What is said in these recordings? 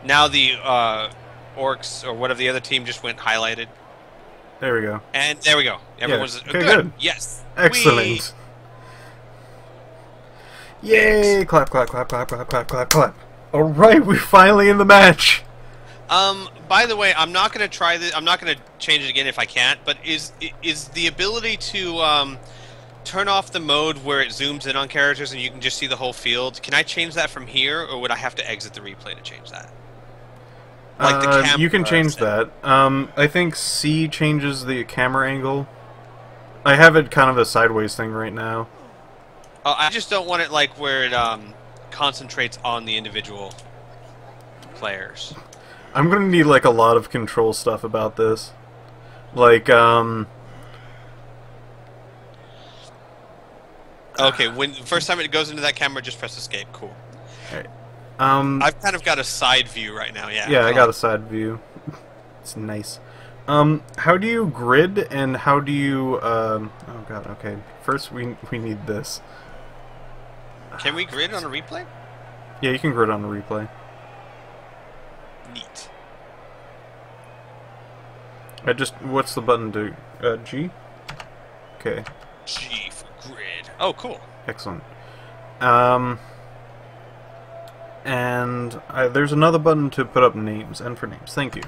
Now the orcs or whatever the other team just went highlighted. There we go. And there we go. Everyone's okay, good. Yes. Excellent. Yay! Clap, clap, clap, clap, clap, clap, clap, clap. All right, we're finally in the match. By the way, I'm not going to try this. I'm not going to change it again if I can't. But is the ability to turn off the mode where it zooms in on characters and you can just see the whole field? Can I change that from here, or would I have to exit the replay to change that? Like the camera. You can change that. I think C changes the camera angle. I have it kind of a sideways thing right now. I just don't want it like where it concentrates on the individual players. I'm gonna need like a lot of control stuff about this. Like, Okay, when the first time it goes into that camera, just press escape. Cool. Right. I've kind of got a side view right now, yeah. Yeah, I got a side view. It's nice. How do you grid and how do you, oh god, okay. First we need this. Can we grid on a replay? Yeah, you can grid on a replay. Neat. What's the button to, G? Okay. G for grid. Oh, cool. Excellent. And there's another button to put up names, enter names. Thank you.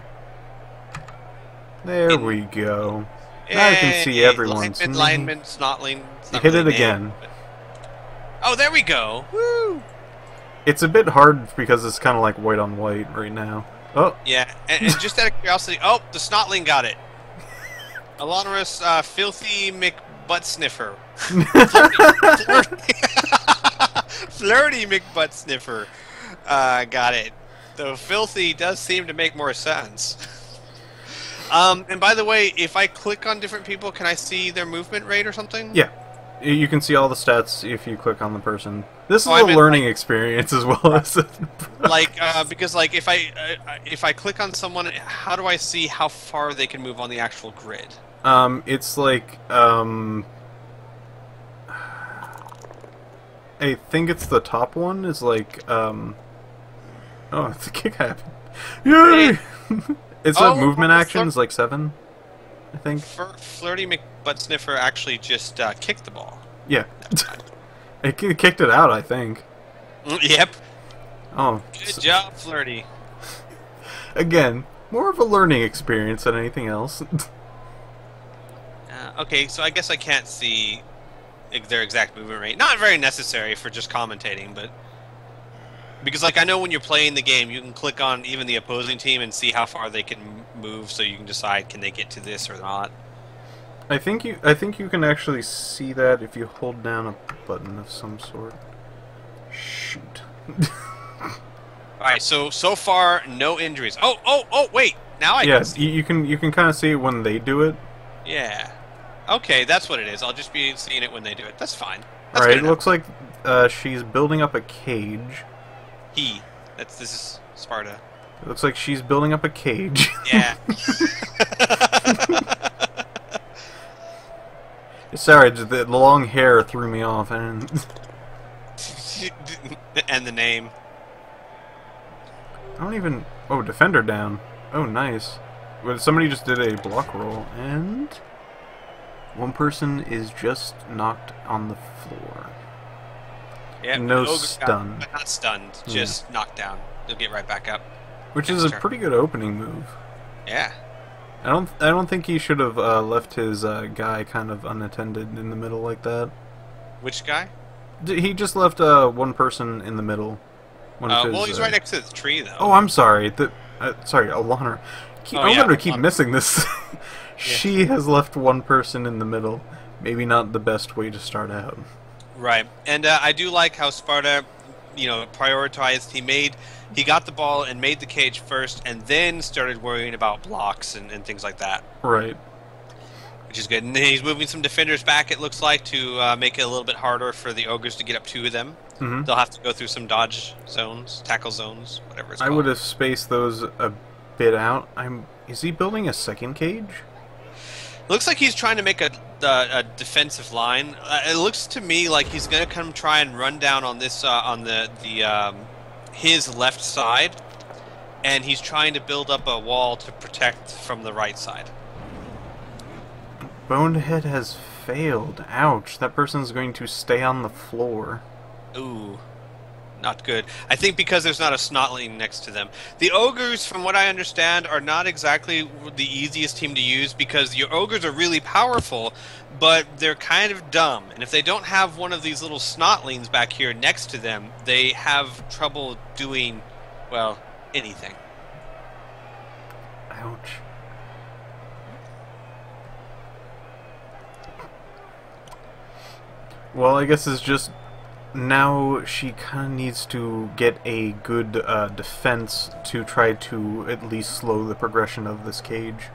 There we go. Now I can see everyone's name. Lineman, snotling. Hit it again. Oh, there we go. Woo! It's a bit hard because it's kind of like white on white right now. Oh. Yeah, and just out of curiosity, oh, the snotling got it. Allaunira's filthy McButt sniffer. Flirty McButt sniffer. Got it. Though filthy does seem to make more sense. And by the way, if I click on different people, can I see their movement rate or something? Yeah. You can see all the stats if you click on the person. This is a learning experience as well as like because like if I click on someone, how do I see how far they can move on the actual grid? It's like I think it's the top one is like oh, it's a kick happened. Yay! It's a movement actions like 7, I think. Flirty McButt sniffer actually just kicked the ball. Yeah. It kicked it out, I think. Yep. Oh. Good job, Flirty. Again, more of a learning experience than anything else. Okay, so I guess I can't see their exact movement rate. Not very necessary for just commentating, but because like I know when you're playing the game, you can click on even the opposing team and see how far they can move, so you can decide can they get to this or not. I think you can actually see that if you hold down a button of some sort. Shoot. Alright, so far no injuries. Oh wait. Now I can see. you can kind of see it when they do it. Yeah. Okay, that's what it is. I'll just be seeing it when they do it. That's fine. Alright, it looks like she's building up a cage. This is Sparda. It looks like she's building up a cage. Yeah. Sorry, the long hair threw me off. And the name. I don't even... Oh, defender down. Oh, nice. Well, somebody just did a block roll, and one person is just knocked on the floor. Yeah, no stun. Not stunned, just knocked down. They'll get right back up. Which is a pretty good opening move. Yeah. I don't think he should have left his guy kind of unattended in the middle like that. Which guy? He just left one person in the middle. Well, he's right next to the tree, though. Oh, I'm sorry. Sorry, Allaunira. I'm going to keep missing this. She has left one person in the middle. Maybe not the best way to start out. Right, and I do like how Sparda, prioritized. He got the ball and made the cage first, and then started worrying about blocks and things like that. Right. Which is good. And he's moving some defenders back, it looks like, to make it a little bit harder for the ogres to get up to them. Mm-hmm. They'll have to go through some dodge zones, tackle zones, whatever it's called. I would have spaced those a bit out. Is he building a second cage? Looks like he's trying to make a defensive line. It looks to me like he's going to come try and run down on this on his left side, and he's trying to build up a wall to protect from the right side. Bonehead has failed. Ouch. That person's going to stay on the floor. Ooh. Not good. I think because there's not a snotling next to them. The ogres, from what I understand, are not exactly the easiest team to use because your ogres are really powerful, but they're kind of dumb. And if they don't have one of these little snotlings back here next to them, they have trouble doing, well, anything. Ouch. Well, I guess it's just... now she kind of needs to get a good defense to try to at least slow the progression of this cage.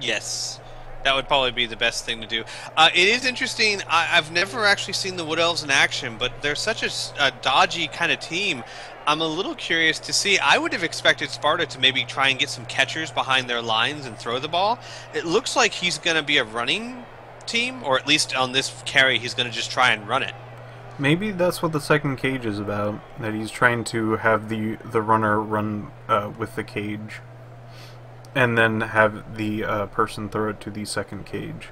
Yes, that would probably be the best thing to do. It is interesting. I've never actually seen the Wood Elves in action, but they're such a dodgy kind of team. I'm a little curious to see. I would have expected Sparda to maybe try and get some catchers behind their lines and throw the ball. It looks like he's going to be a running team, or at least on this carry, he's going to just try and run it. Maybe that's what the second cage is about, that he's trying to have the runner run with the cage, and then have the person throw it to the second cage.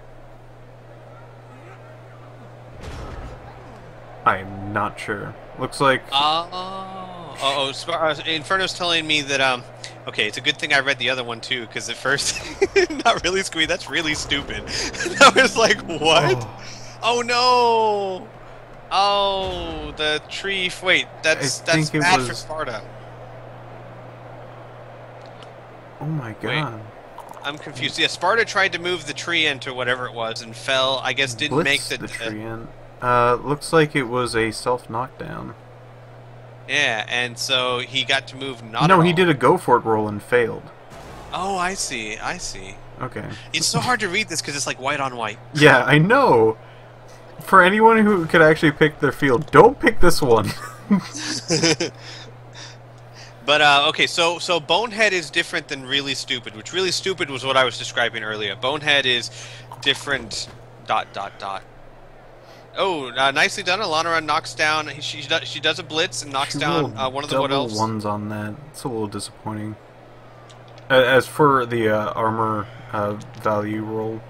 I'm not sure. Looks like... Inferno's telling me that, okay, it's a good thing I read the other one too, because at first, not really, Squee, that's really stupid. I was like, what? Oh no! Oh, the tree. Wait, that's bad for Sparda. Oh my god. Wait, I'm confused. Yeah, Sparda tried to move the tree into whatever it was and fell. I guess didn't make the tree in. Looks like it was a self knockdown. Yeah, and so he got to move not. No, he did a go for it roll and failed. Oh, I see. I see. Okay. It's so hard to read this because it's like white on white. Yeah, I know. For anyone who could actually pick their field, don't pick this one. But okay, so Bonehead is different than Really Stupid, which Really Stupid was what I was describing earlier. Bonehead is different. ... Oh, nicely done. Allaunira knocks down. She does a blitz and knocks down one of the Wood Elves. Ones on that. It's a little disappointing. As for the armor value roll,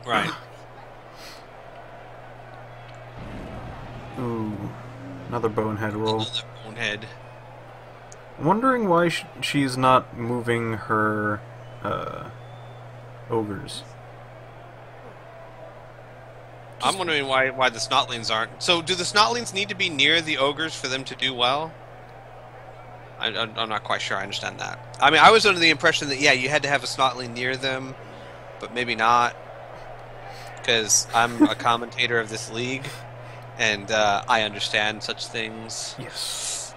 right. Ooh, another bonehead roll. Another bonehead. Wondering why she's not moving her ogres. I'm wondering why the snotlings aren't. So, do the snotlings need to be near the ogres for them to do well? I'm not quite sure I understand that. I mean, I was under the impression that, yeah, you had to have a snotling near them, but maybe not. Because I'm a commentator of this league, and I understand such things. Yes.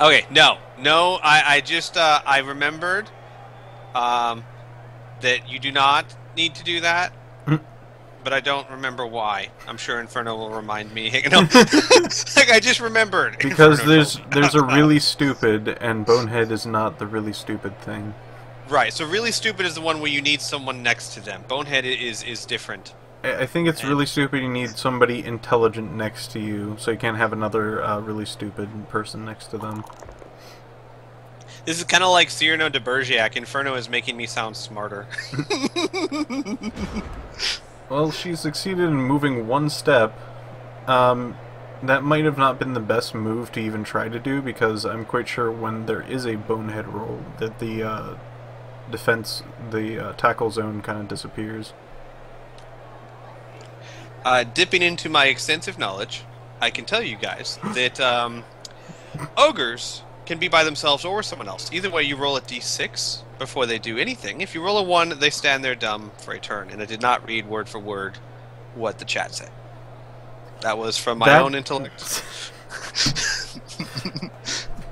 Okay, no, I just, I remembered, that you do not need to do that, but I don't remember why. I'm sure Inferno will remind me. No, like I just remembered. Because there's a Really Stupid, and Bonehead is not the Really Stupid thing. Right. So Really Stupid is the one where you need someone next to them. Bonehead is different. I think it's Really Stupid. You need somebody intelligent next to you, so you can't have another Really Stupid person next to them. This is kind of like Cyrano de Bergerac. Inferno is making me sound smarter. Well, she succeeded in moving one step. That might have not been the best move to even try to do, because I'm quite sure when there is a bonehead roll that the defense, the tackle zone kind of disappears. Dipping into my extensive knowledge, I can tell you guys that ogres can be by themselves or someone else. Either way, you roll a d6 before they do anything. If you roll a 1, they stand there dumb for a turn. And I did not read word for word what the chat said. That was from my own intellect.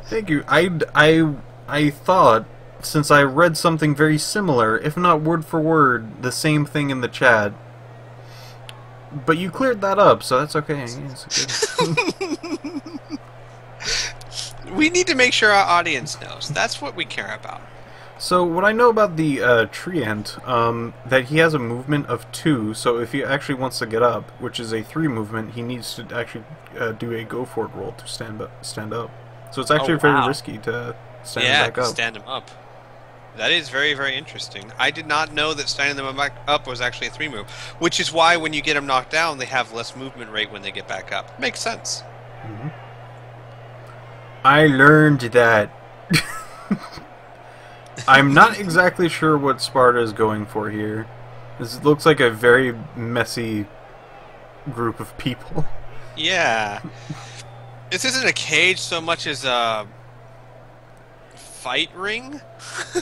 Thank you. I thought, since I read something very similar, if not word for word, the same thing in the chat. But you cleared that up, so that's okay. It's good. We need to make sure our audience knows. That's what we care about. So what I know about the Treant, that he has a movement of 2, so if he actually wants to get up, which is a 3 movement, he needs to actually do a go for it roll to stand up. So it's actually very risky to stand him back up. Yeah, stand him up. That is very, very interesting. I did not know that standing them back up was actually a 3 move, which is why when you get them knocked down, they have less movement rate when they get back up. Makes sense. Mm-hmm. I learned that. I'm not exactly sure what Sparda is going for here. This looks like a very messy group of people. Yeah. This isn't a cage so much as a fight ring.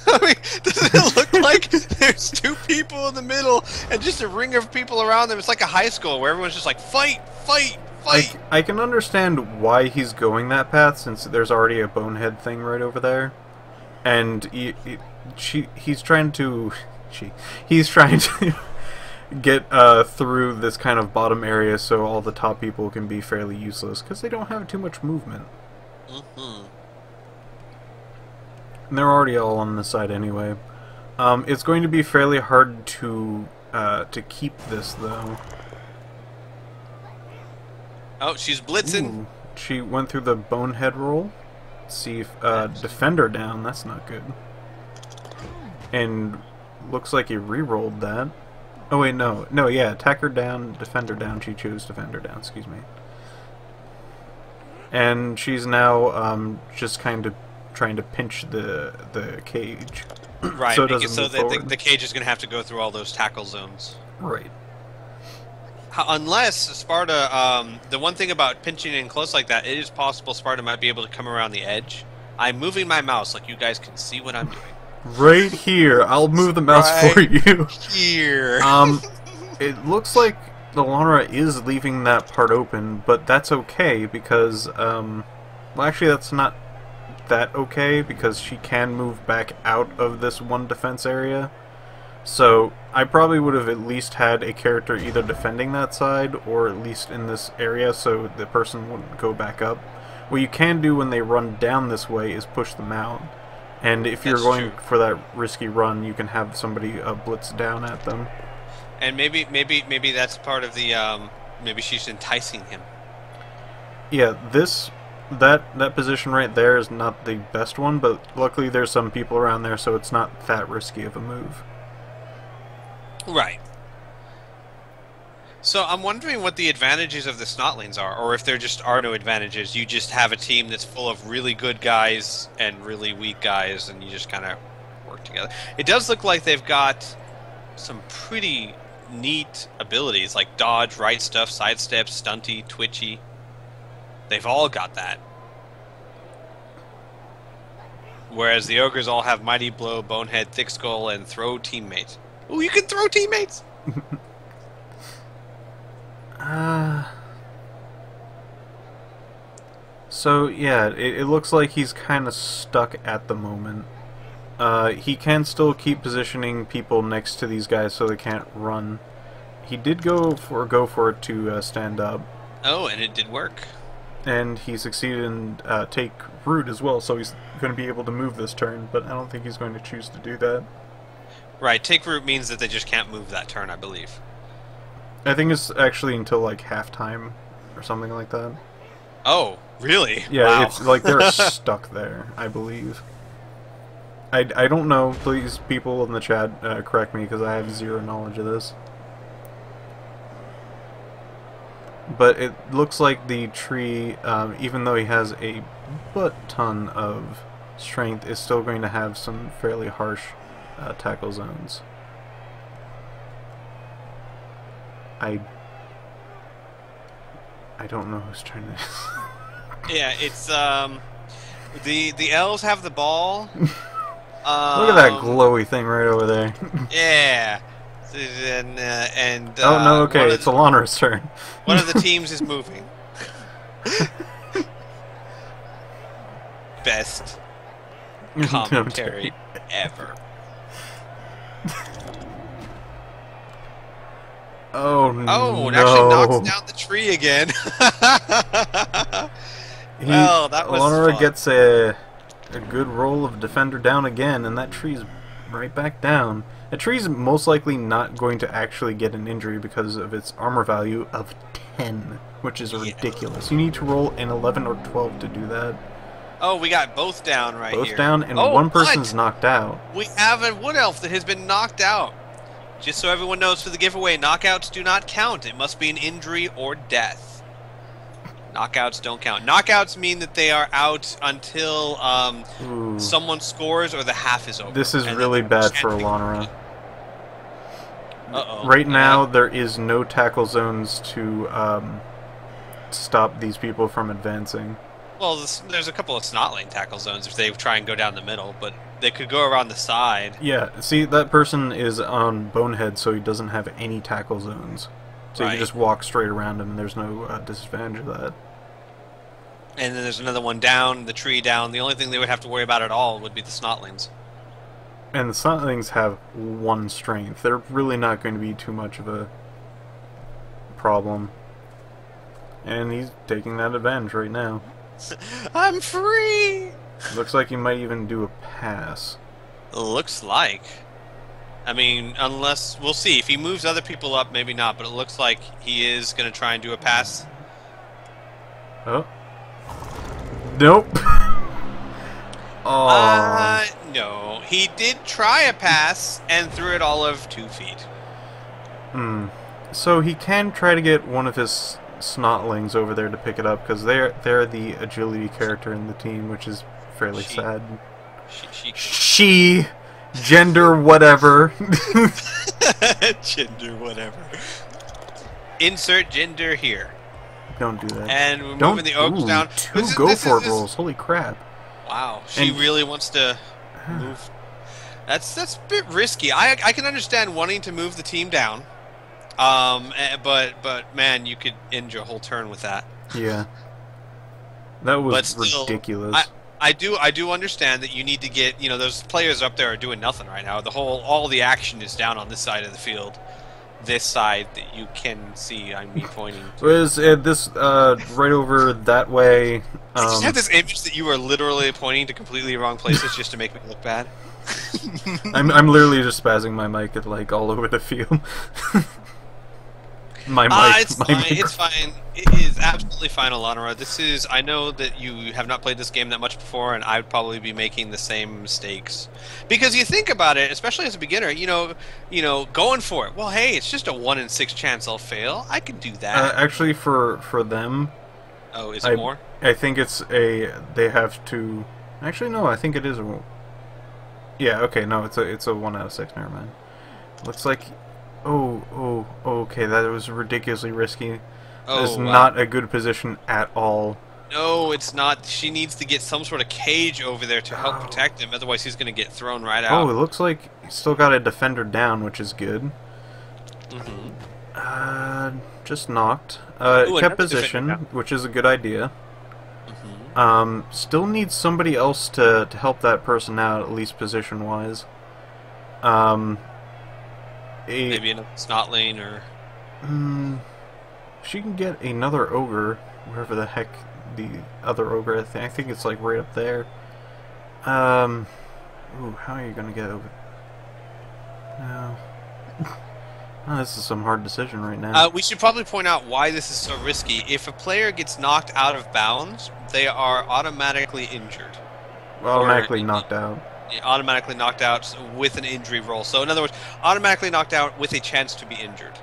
I mean, doesn't it look like there's 2 people in the middle and just a ring of people around them? It's like a high school where everyone's just like, fight, fight, fight. I can understand why he's going that path, since there's already a bonehead thing right over there. And he's trying to get through this kind of bottom area so all the top people can be fairly useless because they don't have too much movement. Mm-hmm. And they're already all on this side anyway. It's going to be fairly hard to keep this though. Oh, she's blitzing. Ooh, she went through the bonehead roll. See if defender down. That's not good. And looks like he re-rolled that. Oh wait, no, yeah, attacker down, defender down. She chose defender down. Excuse me. And she's now just kind of trying to pinch the cage. Right, so that the cage is going to have to go through all those tackle zones. Right. Unless Sparda, the one thing about pinching in close like that, it is possible Sparda might be able to come around the edge. I'm moving my mouse like you guys can see what I'm doing. Right here. I'll move the mouse for you. Here. It looks like the Allaunira is leaving that part open, but that's okay because, well, actually that's not that okay because she can move back out of this one defense area. So I probably would have at least had a character either defending that side or at least in this area so the person wouldn't go back up. What you can do when they run down this way is push them out. And if you're going for that risky run, you can have somebody blitz down at them. And maybe that's part of the maybe she's enticing him. Yeah, that position right there is not the best one, but luckily there's some people around there, so it's not that risky of a move. Right. So I'm wondering what the advantages of the Snotlings are, or if there just are no advantages. You just have a team that's full of really good guys and really weak guys, and you just kind of work together. It does look like they've got some pretty neat abilities, like dodge, right stuff, sidestep, stunty, twitchy. They've all got that. Whereas the ogres all have mighty blow, bonehead, thick skull, and throw teammates. Oh, you can throw teammates! So yeah, it looks like he's kind of stuck at the moment. He can still keep positioning people next to these guys so they can't run. He did go for it to stand up. Oh, and it did work. And he succeeded in take root as well, so he's going to be able to move this turn, but I don't think he's going to choose to do that. Right, take root means that they just can't move that turn, I believe. I think it's actually until like halftime or something like that. Oh, really? Yeah, wow. It's like they're stuck there, I believe. I don't know. Please, people in the chat, correct me because I have zero knowledge of this. But it looks like the tree, even though he has a butt-ton of strength, is still going to have some fairly harsh tackle zones. I don't know who's trying to... Yeah, it's, the elves have the ball. Look at that glowy thing right over there. Yeah. And oh no, okay, it's Allaunira's turn. One of the teams is moving. Best commentary ever. Oh no. Oh, it actually knocks down the tree again. Well, that was Allaunira fun. gets a a good roll of defender down again, and that tree's right back down. A tree's most likely not going to actually get an injury because of its armor value of 10, which is ridiculous. You need to roll an 11 or 12 to do that. Oh, we got both down here. Both down, and one person's knocked out. We have a wood elf that has been knocked out. Just so everyone knows for the giveaway, knockouts do not count. It must be an injury or death. Knockouts don't count. Knockouts mean that they are out until someone scores or the half is over. This is really bad for Allaunira. Uh-oh. Right now, there is no tackle zones to stop these people from advancing. Well, there's a couple of snotling tackle zones if they try and go down the middle, but they could go around the side. Yeah, see, that person is on Bonehead, so he doesn't have any tackle zones. So you can just walk straight around him, and there's no disadvantage of that. And then there's another one down, the tree down. The only thing they would have to worry about at all would be the snotlings. And the snotlings have 1 strength. They're really not going to be too much of a problem. And he's taking that advantage right now. I'm free! Looks like he might even do a pass. Looks like. I mean, unless... We'll see. If he moves other people up, maybe not. But it looks like he is going to try and do a pass. Oh. Nope. Oh. No. He did try a pass and threw it all of 2 feet. So he can try to get one of his snotlings over there to pick it up, because they're the agility character in the team, which is fairly sad. She, gender, whatever. Gender, whatever. Insert gender here. Don't do that. And we're moving the oaks down. 2 go-for-it rolls. Holy crap. Wow. She really wants to move. That's a bit risky. I can understand wanting to move the team down. But man, you could end your whole turn with that. Yeah. That was ridiculous. I do understand that you need to get, those players up there are doing nothing right now. All the action is down on this side of the field. This side that you can see, I'm me pointing to. Was this right over that way? I just have this image that you are literally pointing to completely wrong places just to make me look bad. I'm literally just spazzing my mic at like all over the field. My mic. It's fine. It's fine. It is absolutely fine, Allaunira. I know that you have not played this game that much before, and I'd probably be making the same mistakes. Because you think about it, especially as a beginner, going for it. Well, hey, it's just a 1 in 6 chance I'll fail. I can do that. Actually, for them. Oh, is it more? I think it's they have to. Actually, no. I think it is a. Yeah. Okay. No. It's a 1 out of 6. Never mind. Looks like. Oh, okay, that was ridiculously risky. It's not a good position at all. No, it's not. She needs to get some sort of cage over there to help protect him, otherwise he's going to get thrown right out. Oh, it looks like he's still got a defender down, which is good. Just knocked. Kept position, which is a good idea. Still needs somebody else to help that person out, at least position-wise. Maybe another snotling or... she can get another ogre, wherever the heck the other ogre is. I think it's like right up there. Ooh, how are you gonna get over... No. Oh, this is some hard decision right now. We should probably point out why this is so risky. If a player gets knocked out of bounds, they are automatically injured. Automatically knocked out. Automatically knocked out with an injury roll. So in other words, automatically knocked out with a chance to be injured.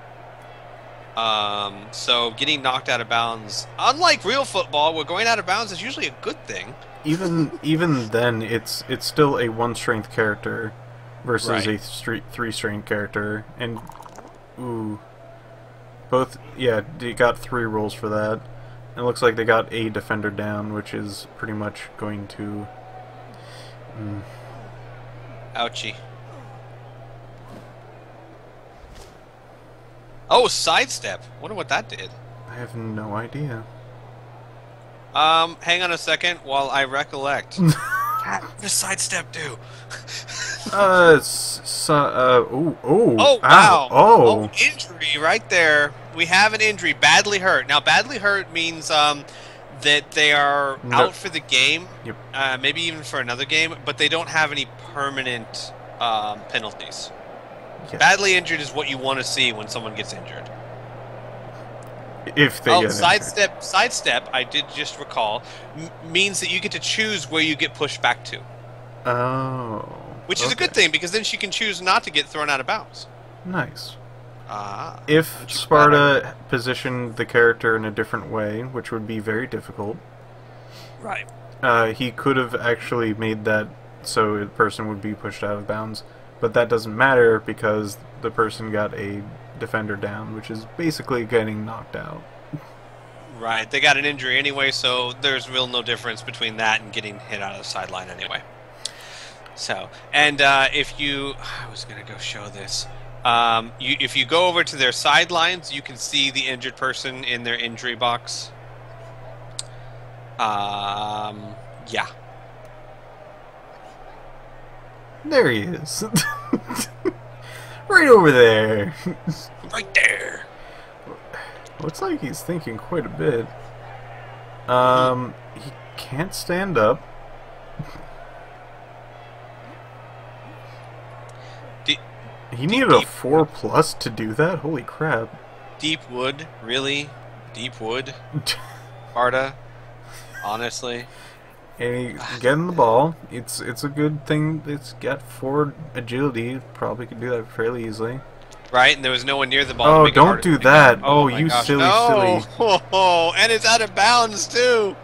So getting knocked out of bounds, unlike real football, where going out of bounds is usually a good thing. Even then, it's still a 1 strength character versus a 3 strength character, and both they got 3 rolls for that. It looks like they got a defender down, which is pretty much going to. Ouchie. Oh, sidestep. Wonder what that did. I have no idea. Hang on a second while I recollect. What does sidestep do? Oh, wow. Oh, injury right there. We have an injury. Badly hurt. Now, badly hurt means that they are No. out for the game, Yep. maybe even for another game, but they don't have any permanent penalties. Yeah. Badly injured is what you want to see when someone gets injured. If they get injured. Sidestep, I did just recall, means that you get to choose where you get pushed back to. Oh. Which is a good thing, because then she can choose not to get thrown out of bounds. Nice. Ah. If Sparda positioned the character in a different way, which would be very difficult, Right. he could have actually made that so the person would be pushed out of bounds. But that doesn't matter because the person got a defender down, which is basically getting knocked out. Right. They got an injury anyway, so there's real no difference between that and getting hit out of the sideline anyway. So, and if you... I was going to go show this. If you go over to their sidelines, you can see the injured person in their injury box. Yeah. There he is. Right over there. Right there. Looks like he's thinking quite a bit. He can't stand up. He needed a 4+ to do that? Holy crap. Deep wood? Really? Deep wood? Sparda? Honestly? And he getting the ball. It's a good thing it's got 4 agility. Probably could do that fairly easily. Right, and there was no one near the ball. Oh, to make don't do that. Oh, my you gosh. silly. Oh, and it's out of bounds, too.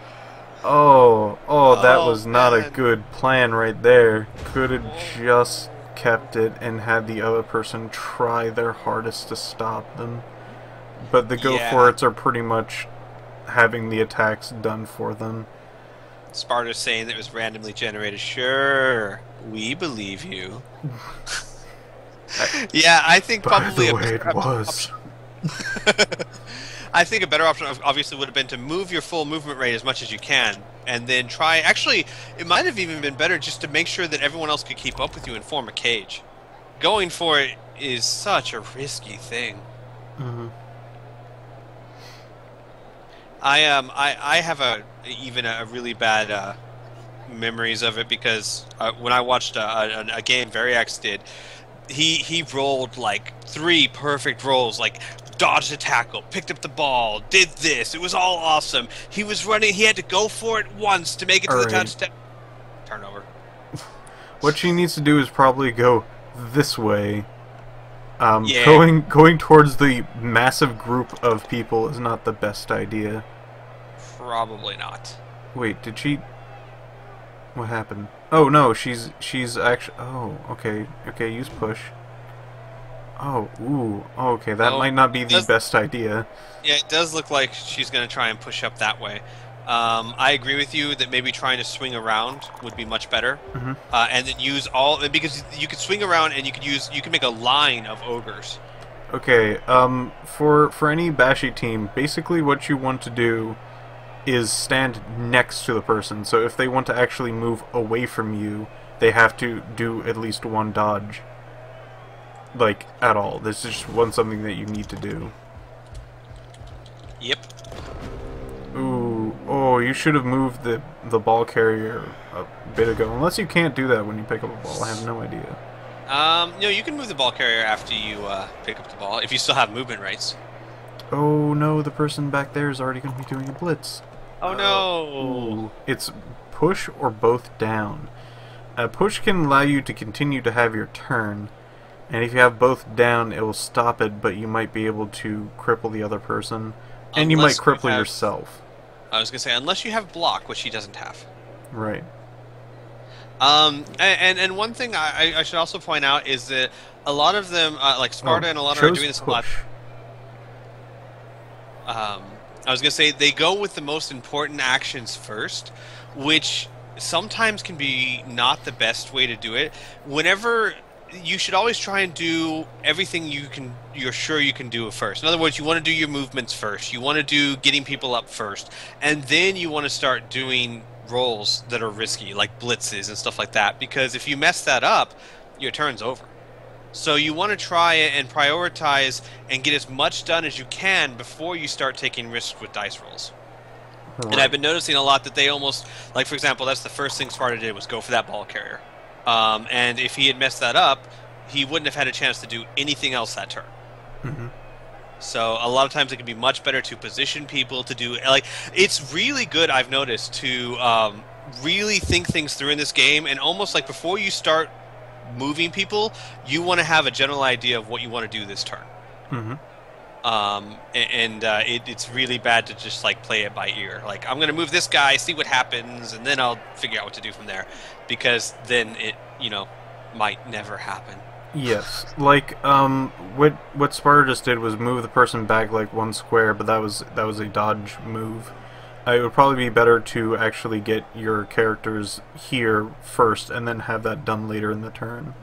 Oh, that was not man. a good plan right there. Could have just kept it and had the other person try their hardest to stop them. But the go-for-its are pretty much having the attacks done for them. Sparta's saying that it was randomly generated. Sure, we believe you. Yeah, I think probably By the way, it was. I think a better option obviously would have been to move your full movement rate as much as you can, and then try... Actually, it might have even been better just to make sure that everyone else could keep up with you and form a cage. Going for it is such a risky thing. Mm-hmm. I have a really bad memories of it because when I watched a game Variax did, he rolled like 3 perfect rolls, like dodged a tackle, picked up the ball, did this. It was all awesome. He was running. He had to go for it once to make it to the touchdown. Turnover. What she needs to do is probably go this way. Yeah. Going towards the massive group of people is not the best idea. Probably not. Wait, did she... What happened? Oh, no, she's actually... Oh, okay. Okay, use push. Oh, ooh. Oh, okay, that might not be the best idea. Yeah, it does look like she's going to try and push up that way. I agree with you that maybe trying to swing around would be much better. Mm-hmm. And then use all... Because you could swing around and you could make a line of ogres. Okay, for any Bashi team, basically what you want to do is stand next to the person. So if they want to actually move away from you, they have to do at least 1 dodge. Like, at all. This is just something that you need to do. Yep. Ooh, oh, you should have moved the ball carrier a bit ago. Unless you can't do that when you pick up a ball, I have no idea. No, you can move the ball carrier after you pick up the ball, if you still have movement rights. Oh no, the person back there is already going to be doing a blitz. Oh no! Ooh. It's push or both down. Push can allow you to continue to have your turn, and if you have both down, it will stop it, but you might be able to cripple the other person, and you might cripple yourself. I was going to say, unless you have block, which he doesn't have. Right. And one thing I should also point out is that a lot of them, like Sparda and Allaunira, are doing this a lot. I was going to say, they go with the most important actions first, which sometimes can be not the best way to do it. Whenever... You should always try and do everything you're sure you can do first. In other words, you want to do your movements first. You want to do getting people up first. And then you want to start doing rolls that are risky, like blitzes and stuff like that. Because if you mess that up, your turn's over. So you want to try and prioritize and get as much done as you can before you start taking risks with dice rolls. And I've Right. been noticing a lot that they almost, like for example, that's the first thing Sparta did was go for that ball carrier. And if he had messed that up, he wouldn't have had a chance to do anything else that turn. Hmm. So a lot of times it can be much better to position people to do like it's really good. I've noticed to really think things through in this game, and almost like before you start moving people, you want to have a general idea of what you want to do this turn. Hmm. It's really bad to just like play it by ear. Like I'm gonna move this guy, see what happens, and then I'll figure out what to do from there, because then it might never happen. Yes, like what Sparta just did was move the person back like one square, but that was a dodge move. It would probably be better to actually get your characters here first, and then have that done later in the turn,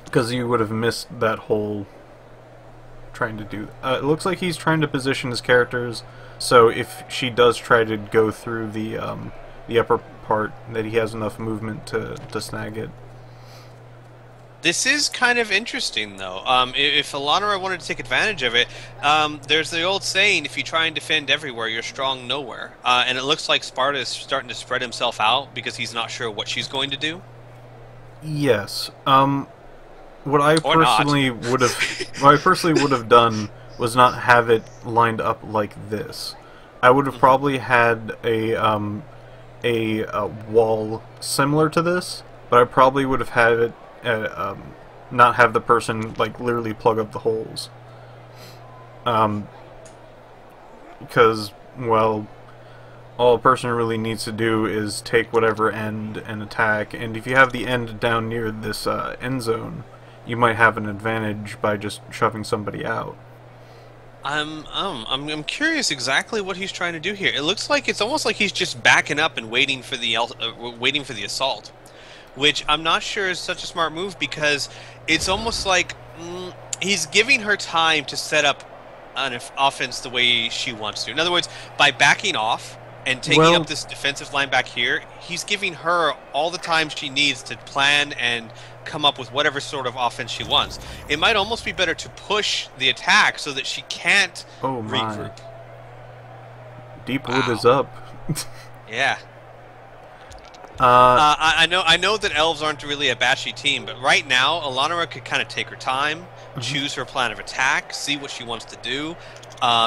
because you would have missed that whole trying to do. It looks like he's trying to position his characters, so if she does try to go through the upper part, that he has enough movement to snag it. This is kind of interesting, though. If Allaunira wanted to take advantage of it, there's the old saying, if you try and defend everywhere, you're strong nowhere. And it looks like Sparta is starting to spread himself out because he's not sure what she's going to do. Yes. What I Or not. personally would have, what I personally would have done was not have it lined up like this. I would have probably had a wall similar to this, but I probably would have had it not have the person like literally plug up the holes. Because, well, all a person really needs to do is take whatever end and attack, and if you have the end down near this end zone, you might have an advantage by just shoving somebody out. I'm curious exactly what he's trying to do here. It looks like it's almost like he's just backing up and waiting for the assault, which I'm not sure is such a smart move, because it's almost like he's giving her time to set up an offense the way she wants to. In other words, by backing off and taking Well, up this defensive line back here, he's giving her all the time she needs to plan and come up with whatever sort of offense she wants. It might almost be better to push the attack so that she can't oh my. regroup. Deepwood Wow. is up. Yeah. uh, I know that elves aren't really a bashy team, but right now, Allaunira could kind of take her time, choose her plan of attack, see what she wants to do,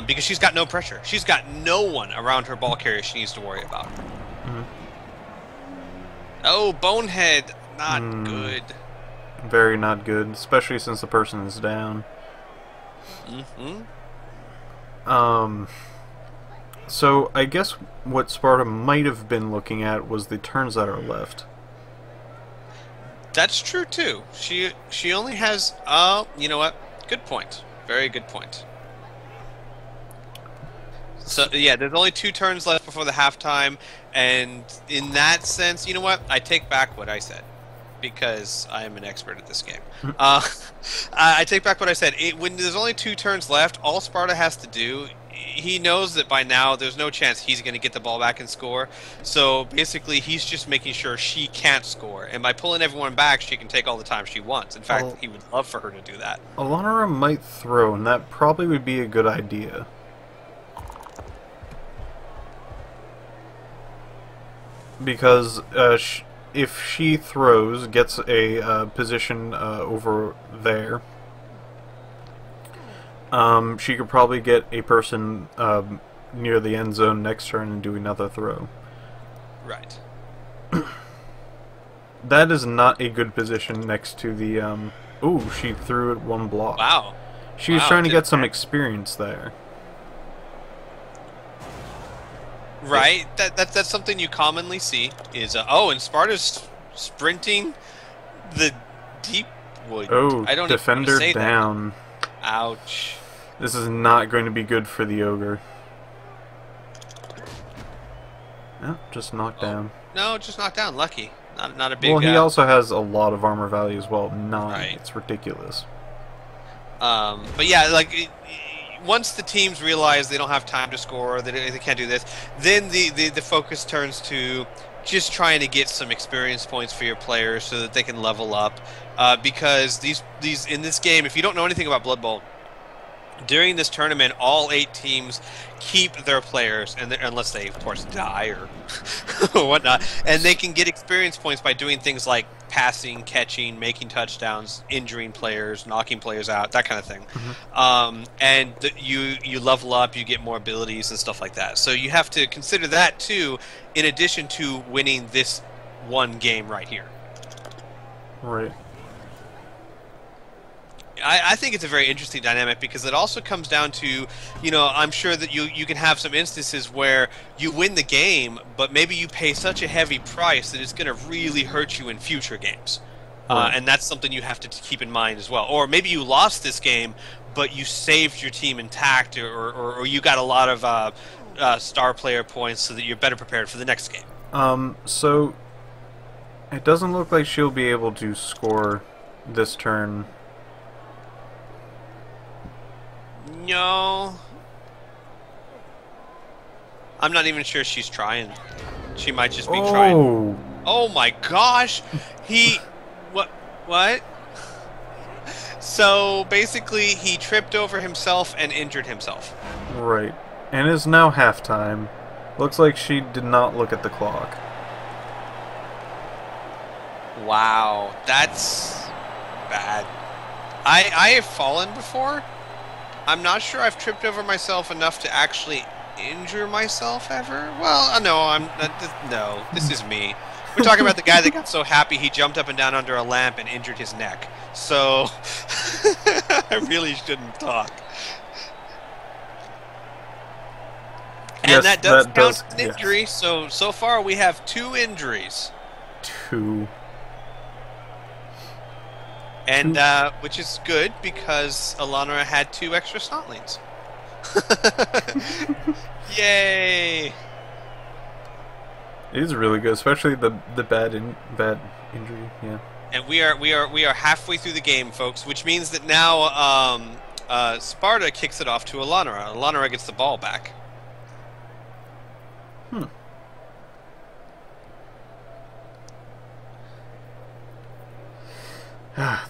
because she's got no pressure. She's got no one around her ball carrier she needs to worry about. Oh, Bonehead, not good. very not good, especially since the person is down. So I guess what Sparta might have been looking at was the turns that are left. That's true too. She only has. You know what? Good point. Very good point. So yeah, there's only 2 turns left before the halftime, and in that sense, you know what? I take back what I said, because I am an expert at this game. I take back what I said. When there's only 2 turns left, all Sparta has to do, he knows that by now there's no chance he's going to get the ball back and score. So basically, he's just making sure she can't score. And by pulling everyone back, she can take all the time she wants. In fact, he would love for her to do that. Allaunira might throw, and that probably would be a good idea. Because if she throws, gets a position over there, she could probably get a person near the end zone next turn and do another throw. Right. That is not a good position next to the... Ooh, she threw it 1 block. Wow. She was Wow, trying to did get some that. experience there. Right. That's something you commonly see is and Sparta's sprinting the deep wood. Oh, I don't defender even say down. That. Ouch. This is not going to be good for the ogre. No, just knocked down. No, just knocked down. Lucky. Not a big. Well, he also has a lot of armor value as well. 9. Right. It's ridiculous. But yeah, like once the teams realize they don't have time to score, they can't do this, then the focus turns to just trying to get some experience points for your players so that they can level up. Because these in this game, if you don't know anything about Blood Bowl, during this tournament, all 8 teams keep their players, and unless they, of course, die or whatnot, and they can get experience points by doing things like passing, catching, making touchdowns, injuring players, knocking players out, that kind of thing. And you level up, you get more abilities and stuff like that. So you have to consider that too, in addition to winning this one game right here. Right. I think it's a very interesting dynamic because it also comes down to, I'm sure that you can have some instances where you win the game, but maybe you pay such a heavy price that it's going to really hurt you in future games. Right. And that's something you have to keep in mind as well. Or maybe you lost this game, but you saved your team intact, or you got a lot of star player points so that you're better prepared for the next game. So it doesn't look like she'll be able to score this turn. No. I'm not even sure she's trying. She might just be trying. Oh my gosh! What? So basically, he tripped over himself and injured himself. Right. And it's now halftime. Looks like she did not look at the clock. Wow, that's bad. I have fallen before. I'm not sure I've tripped over myself enough to actually injure myself ever. Well, no, this is me. We're talking about the guy that got so happy he jumped up and down under a lamp and injured his neck. So, I really shouldn't talk. And yes, that does count does, as an injury, yes. so far we have 2 injuries. 2. And, which is good, because Allaunira had 2 extra snotlings. Yay! It is really good, especially the bad injury, yeah. And we are halfway through the game, folks, which means that now, Sparda kicks it off to Allaunira. Allaunira gets the ball back.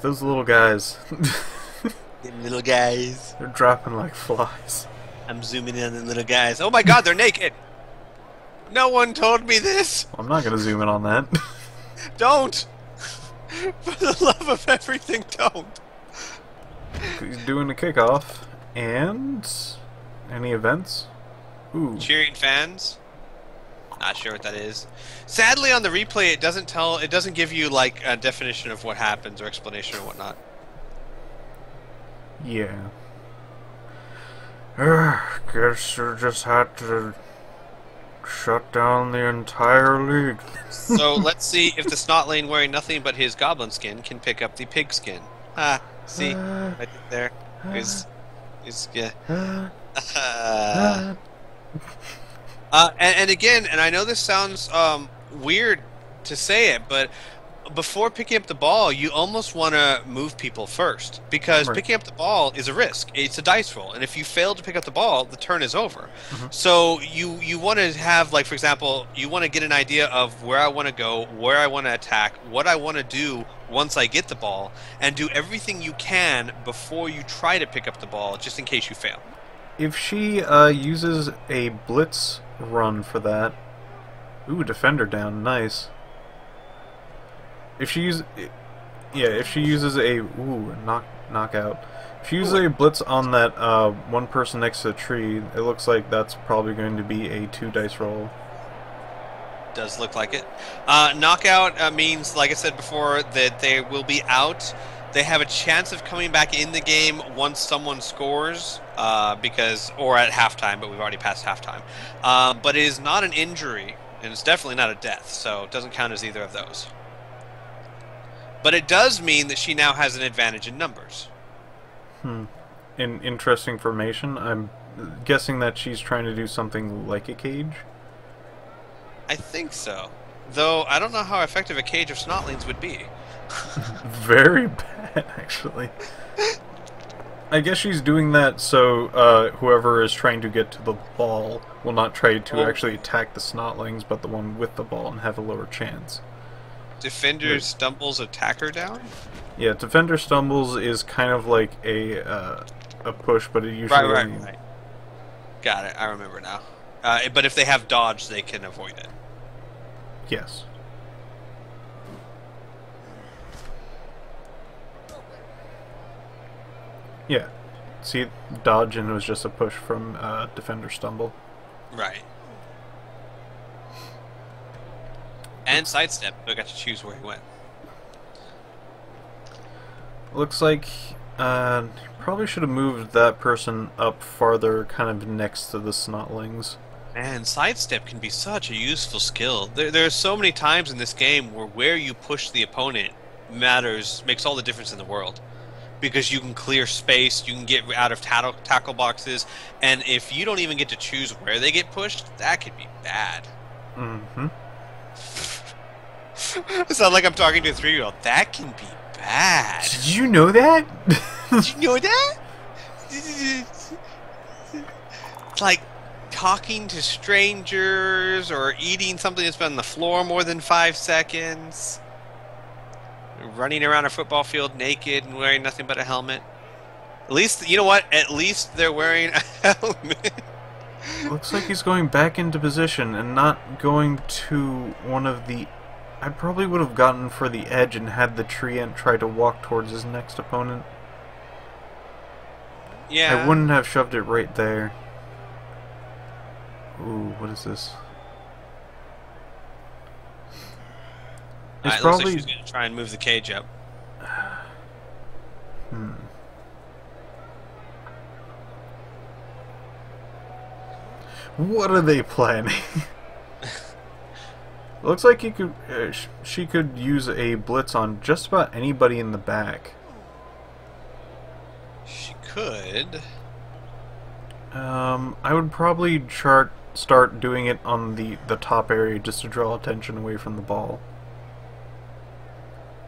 Those little guys. Them little guys. They're dropping like flies. I'm zooming in on the little guys. Oh my god, they're naked! No one told me this! Well, I'm not going to zoom in on that. Don't! For the love of everything, don't! He's doing the kickoff. And... any events? Ooh. Cheering fans? Not sure what that is. Sadly, on the replay, it doesn't give you like a definition of what happens or explanation or whatnot. Yeah. Guess you just had to shut down the entire league. So let's see if the snotling wearing nothing but his goblin skin can pick up the pig skin. See, right there is yeah. And again, and I know this sounds weird to say it, but before picking up the ball, you almost want to move people first, because picking up the ball is a risk. It's a dice roll, and if you fail to pick up the ball, the turn is over. So you want to have, like, for example, you want to get an idea of where I want to go, where I want to attack, what I want to do once I get the ball, and do everything you can before you try to pick up the ball, just in case you fail. If she uses a blitz run for that... Ooh, defender down, nice. If she uses... yeah, if she uses a... Ooh, knockout. If she uses a blitz on that one person next to the tree, it looks like that's probably going to be a 2 dice roll. Does look like it. Knockout means, like I said before, that they will be out. They have a chance of coming back in the game once someone scores, or at halftime, but we've already passed halftime. But it is not an injury, and it's definitely not a death, so it doesn't count as either of those. But it does mean that she now has an advantage in numbers. Interesting formation. I'm guessing that she's trying to do something like a cage? I think so. Though, I don't know how effective a cage of snotlings would be. Very bad, actually. I guess she's doing that so whoever is trying to get to the ball will not try to actually attack the snotlings, but the one with the ball, and have a lower chance. Defender stumbles attacker down? Yeah, defender stumbles is kind of like a a push, but it usually Right. Got it. I remember now. But if they have dodge, they can avoid it. Yes. Yeah. See, dodge and it was just a push from defender stumble. Right. And sidestep. So I got to choose where he went. Looks like probably should have moved that person up farther, kind of next to the snotlings. Man, sidestep can be such a useful skill. There are so many times in this game where you push the opponent makes all the difference in the world. Because you can clear space, you can get out of tackle boxes, and if you don't even get to choose where they get pushed, that could be bad. Mm-hmm. It sounds like I'm talking to a 3-year-old. That can be bad. Did you know that? Did you know that? It's like talking to strangers or eating something that's been on the floor more than 5 seconds. Running around a football field naked and wearing nothing but a helmet. At least, you know what? At least they're wearing a helmet. Looks like he's going back into position and not going to one of the... I probably would have gotten for the edge and had the treant try to walk towards his next opponent. Yeah. I wouldn't have shoved it right there. Ooh, what is this? It's Alright, probably... looks like she's going to try and move the cage up. What are they planning? Looks like she could use a blitz on just about anybody in the back. She could. I would probably start doing it on the top area just to draw attention away from the ball.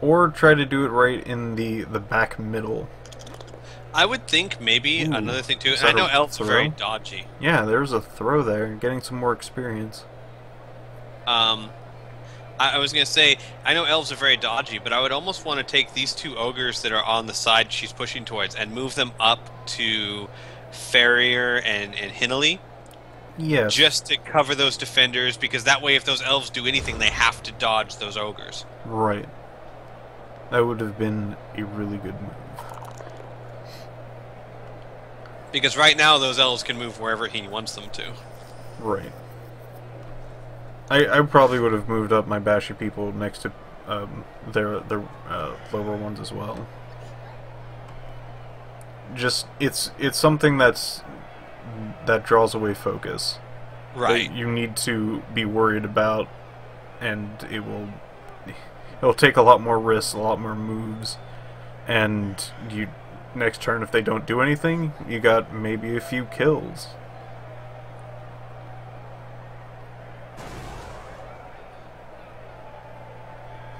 Or try to do it right in the back middle. I would think maybe another thing too. Is I that know a elves are throw? very dodgy. Yeah, there's a throw there, getting some more experience. I was going to say, I know elves are very dodgy, but I would almost want to take these 2 ogres that are on the side she's pushing towards and move them up to Farrier and Hinley. Yes. Just to cover those defenders, because that way if those elves do anything, they have to dodge those ogres. Right. That would have been a really good move. Because right now those elves can move wherever he wants them to. Right. I probably would have moved up my Bashy people next to their lower ones as well. Just it's something that draws away focus. Right. That you need to be worried about, and it'll take a lot more risks, a lot more moves, and next turn if they don't do anything, you got maybe a few kills.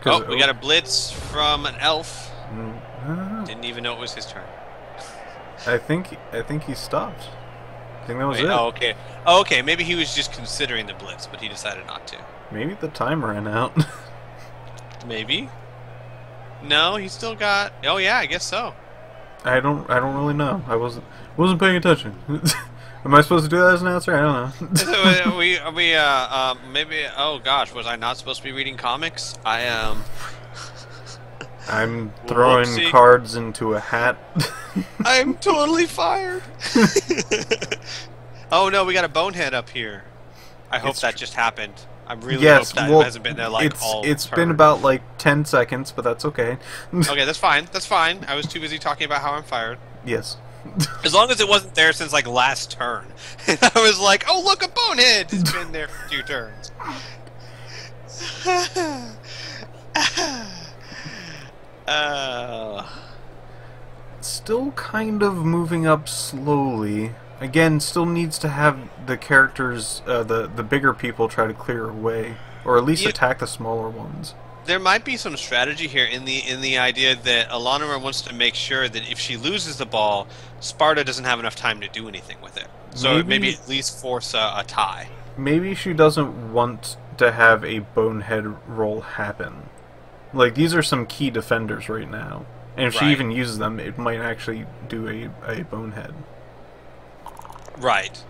Oh, we got a blitz from an elf. Mm-hmm. Didn't even know it was his turn. I think he stopped. I think that was it. Oh, okay. Oh, okay. Maybe he was just considering the blitz, but he decided not to. Maybe the time ran out. Maybe. No, he still got. Oh yeah, I guess so. I don't really know. I wasn't paying attention. Am I supposed to do that as an announcer? I don't know. So, maybe. Oh gosh, was I not supposed to be reading comics? I am. I'm throwing Whoopsie. cards into a hat. I'm totally fired. Oh no, we got a bonehead up here. I hope that just happened. I really hope that hasn't been there like all It's turn. been about like 10 seconds, but that's okay. Okay, that's fine. That's fine. I was too busy talking about how I'm fired. Yes. As long as it wasn't there since like last turn. And I was like, oh look, a bonehead! It's been there for 2 turns. Still kind of moving up slowly. Again, still needs to have the characters, the bigger people try to clear away, or at least attack the smaller ones. There might be some strategy here in the idea that Allaunira wants to make sure that if she loses the ball, Sparda doesn't have enough time to do anything with it. So maybe at least force a tie. Maybe she doesn't want to have a bonehead roll happen. Like, these are some key defenders right now. And if she Right. even uses them, it might actually do a bonehead. Right.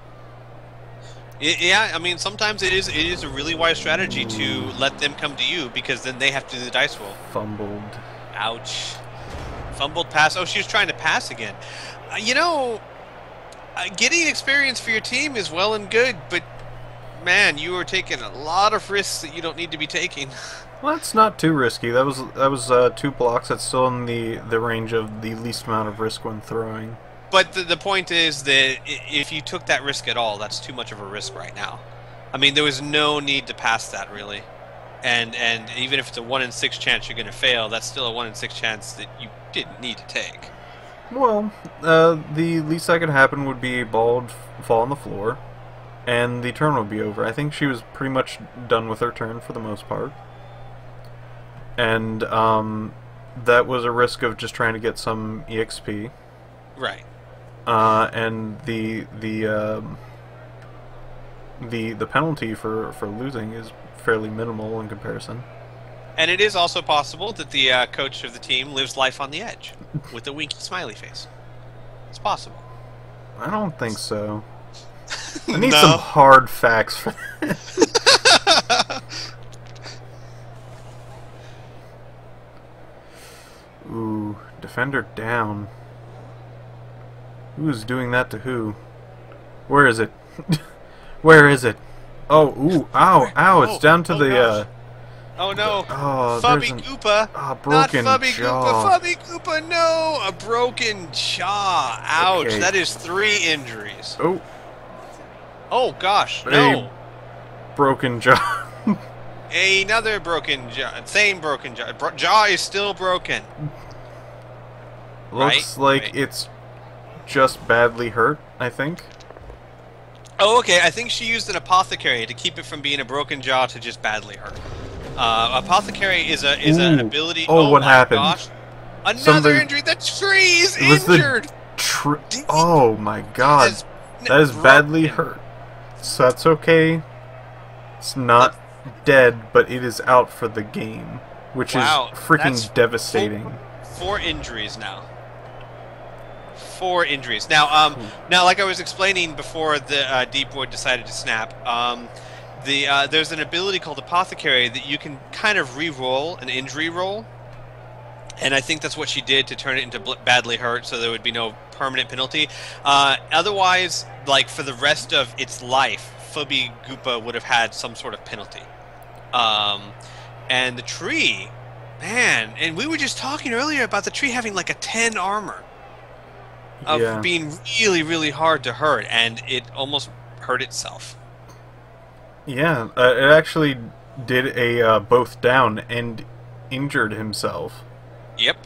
Yeah, I mean, sometimes it is a really wise strategy to let them come to you, because then they have to do the dice roll. Fumbled. Ouch. Fumbled pass. Oh, she was trying to pass again. You know, getting experience for your team is well and good, but man, you are taking a lot of risks that you don't need to be taking. Well, that's not too risky. That was 2 blocks. That's still in the range of the least amount of risk when throwing. But the point is that if you took that risk at all, that's too much of a risk right now. I mean, there was no need to pass that, really. And even if it's a 1 in 6 chance you're going to fail, that's still a 1 in 6 chance that you didn't need to take. Well, the least that could happen would be a ball would fall on the floor, and the turn would be over. I think she was pretty much done with her turn for the most part. And that was a risk of just trying to get some EXP. Right. And the penalty for losing is fairly minimal in comparison. And it is also possible that the coach of the team lives life on the edge with a winky smiley face. It's possible. I don't think so. I need No. some hard facts for that. Ooh, defender down. Who's doing that to who? Where is it? Where is it? Oh, ooh, ow, ow, it's down to the, gosh. Oh no! oh, Fubby there's an, Goopa! broken Not Fubby jaw. Goopa! Fubby Goopa, no! A broken jaw! Ouch! Okay. That is 3 injuries. Oh, Oh gosh, no! broken jaw. Another broken jaw. Same broken jaw. Jaw is still broken. Looks Right? like Right. it's just badly hurt, I think. Oh, okay. I think she used an apothecary to keep it from being a broken jaw to just badly hurt. Apothecary is an Ooh. ability. Oh, what my happened? Gosh. Another Somebody- injury. The tree is It was the injured. Oh my god. That is badly broken. hurt. So that's okay. It's not dead, but it is out for the game, which Wow, is freaking that's devastating. 4 injuries now. 4 injuries. Now, like I was explaining before the deep wood decided to snap, there's an ability called Apothecary that you can kind of re-roll an injury roll, and I think that's what she did to turn it into badly hurt, so there would be no permanent penalty. Otherwise, like for the rest of its life, Fubby Goopa would have had some sort of penalty. And the tree, man, and we were just talking earlier about the tree having like a 10 armor. Of Yeah. being really, really hard to hurt, and it almost hurt itself. Yeah, it actually did a both down and injured himself. Yep.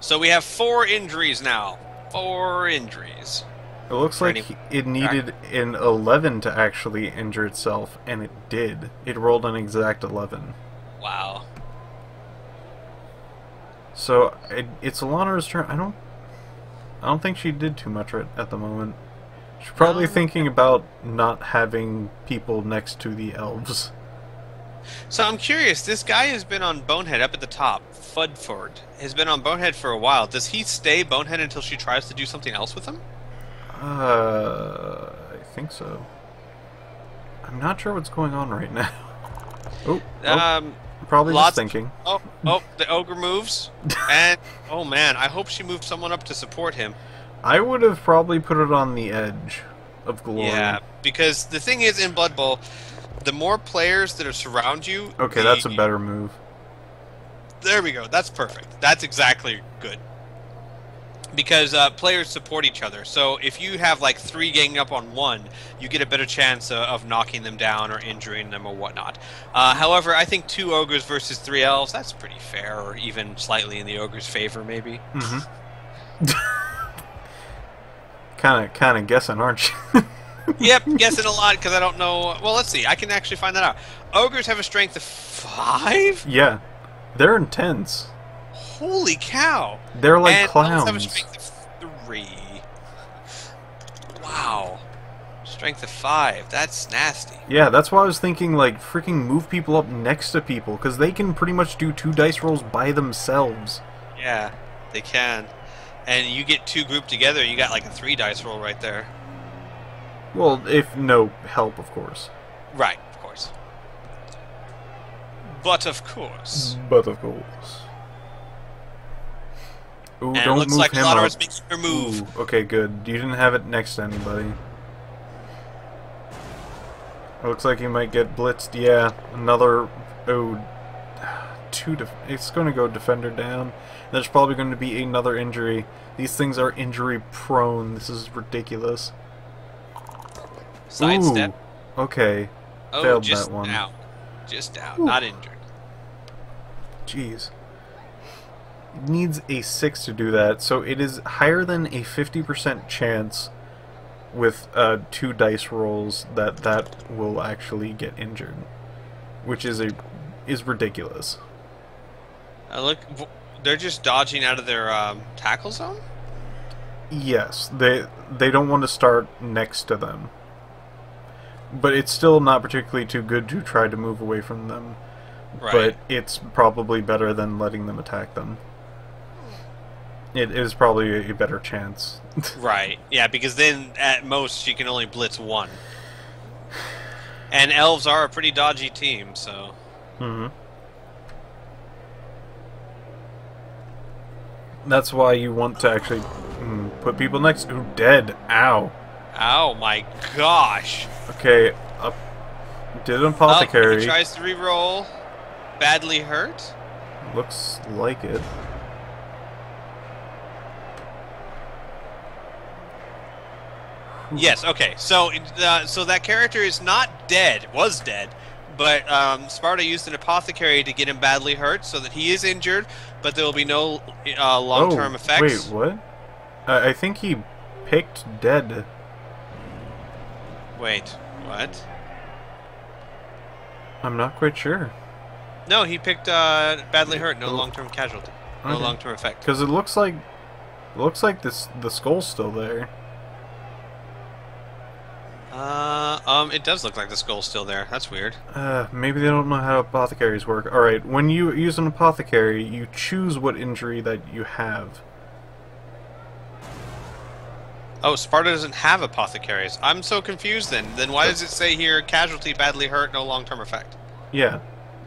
So we have 4 injuries now. 4 injuries. It looks For like it needed an 11 to actually injure itself, and it did. It rolled an exact 11. Wow. So it's Allaunira's turn. I don't think she did too much at the moment. She's probably No. thinking about not having people next to the elves. So I'm curious, this guy has been on Bonehead up at the top. Fudford has been on Bonehead for a while. Does he stay Bonehead until she tries to do something else with him? I think so. I'm not sure what's going on right now. Oh, probably just thinking. Oh, the ogre moves. And, oh man, I hope she moved someone up to support him. I would have probably put it on the edge of glory. Yeah, because the thing is, in Blood Bowl, the more players that are surround you... Okay, that's a better move. There we go. That's perfect. That's exactly good. Because players support each other. So if you have like 3 ganging up on 1, you get a better chance of knocking them down or injuring them or whatnot. However, I think 2 ogres versus 3 elves, that's pretty fair, or even slightly in the ogre's favor, maybe. Mm-hmm. kind of guessing, aren't you? Yep, guessing a lot because I don't know. Well, let's see. I can actually find that out. Ogres have a strength of 5? Yeah, they're intense. Holy cow! They're like And clowns. elves have a strength of 3. Wow. Strength of 5. That's nasty. Yeah, that's why I was thinking, like, freaking move people up next to people, because they can pretty much do 2 dice rolls by themselves. Yeah. They can. And you get 2 grouped together, you got like a 3 dice roll right there. Well, if no help, of course. Right, of course. But of course. But of course. Ooh, And don't it looks move like him Allaunira's up. making her move. Ooh, okay, good. You didn't have it next to anybody. It looks like he might get blitzed. Yeah, another... Oh, it's going to go defender down. There's probably going to be another injury. These things are injury prone. This is ridiculous. Sidestep. Ooh, okay. Oh, Failed just that one. out. Just out. Ooh. Not injured. Jeez. It needs a 6 to do that, so it is higher than a 50% chance with 2 dice rolls that will actually get injured, which is ridiculous. Look, they're just dodging out of their tackle zone? Yes, they don't want to start next to them. But it's still not particularly too good to try to move away from them. Right. But it's probably better than letting them attack them. It is probably a better chance. Right. Yeah, because then at most you can only blitz 1. And elves are a pretty dodgy team, so... Mm-hmm. That's why you want to actually put people next. Ooh, dead. Ow. Oh my gosh. Okay, up. Did an apothecary. He tries to reroll. Badly hurt? Looks like it. Yes, okay. So so that character is not dead. Was dead. But Sparda used an apothecary to get him badly hurt so that he is injured, but there will be no long-term effects. Wait, what? I think he picked dead. Wait, what? I'm not quite sure. No, he picked badly hurt, no long-term casualty. No Okay. long-term effect. Because it looks like the skull's still there. It does look like the skull's still there. That's weird. Maybe they don't know how apothecaries work. Alright, when you use an apothecary, you choose what injury that you have. Oh, Sparda doesn't have apothecaries. I'm so confused then. Then why does it say here, casualty, badly hurt, no long-term effect? Yeah.